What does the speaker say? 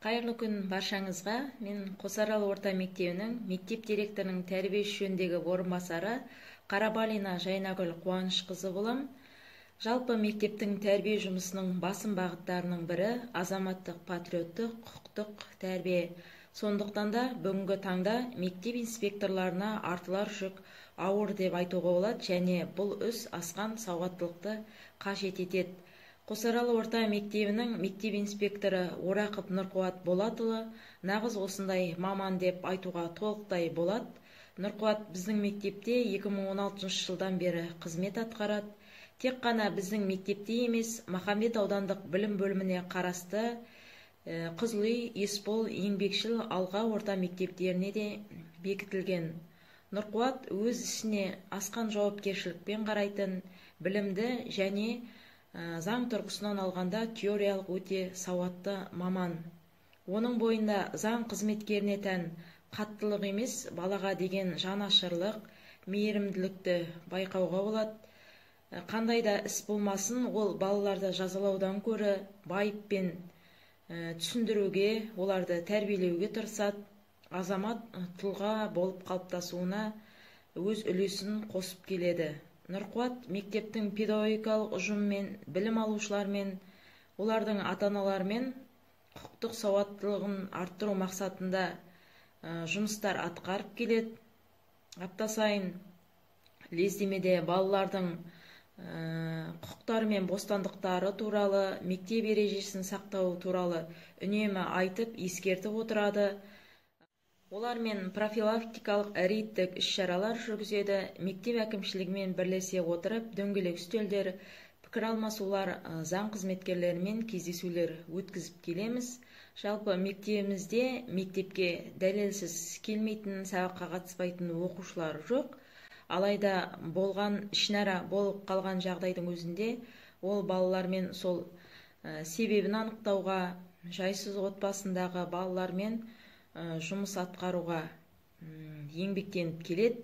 Қайырлы күн баршаңызға. Мен Қосарал орта мектебінің мектеп директорының тәрбие жөніндегі орынбасары Қарабалина Жайнагүл Қуанышқызы болам. Жалпы мектептің тәрбие жұмысының басым бағыттарының бірі азаматтық, патриоттық, құқықтық тәрбие. Сондықтан да бүгінгі таңда мектеп инспекторларына артылар жүк ауыр деп айтуға болады, және бұл іс асқан сауаттылықты қажет етеді. Қосарал орта мектебінің мектеп инспекторы Орақов Нұрқуат Болатұлы нағыз осындай маман деп айтуға толықтай болады. Нұрқуат біздің мектепте 2016 жылдан бері қызмет атқарады. Тек қана біздің мектепте емес, Махамбет аудандық білім бөліміне қарасты Қызылүй, Есбол, Еңбекшіл, Алға орта мектептеріне де бекітілген. Нұрқуат өз ісіне асқан жауапкершілікпен қарайтын, білімді және заң тұрғысынан алғанда теориялық өте сауатты маман. Оның бойында заң қызметкеріне тән қаттылық емес, балаға деген жанашырлық, мейірімділікті байқауға болады. Қандай да іс болмасын, ол балаларды жазалаудан көрі байыппен түсіндіруге, оларды тәрбиелеуге тырысады. Азамат тұлға болып қалыптасуына өз үлесін қосып келеді. Нұрқуат мектептің педагогикалық ұжыммен, білім алушылармен, олардың ата-аналарымен құқықтық сауаттылығын арттыру мақсатында жұмыстар атқарып келеді. Апта сайын лездемеде балалардың құқықтары мен бостандықтары туралы, мектеп ережесін сақтау туралы үнемі айтып, ескертіп отырады. Олармен профилактикалық рейдтік іс-шаралар жүргізеді. Мектеп әкімшілігімен бірлесе отырып, дөңгелек үстелдер, пікір алмасулар, заң қызметкерлерімен кездесулер өткізіп келеміз. Жалпы мектебімізде мектепке дәлелсіз келмейтін, сабаққа қатыспайтын оқушылар жоқ. Алайда болған ішінара болып қалған жағдайдың өзінде ол балалармен сол себебін анықтауға, жайсыз отбасындағы балалармен жұмыс атқаруға еңбектеніп келеді.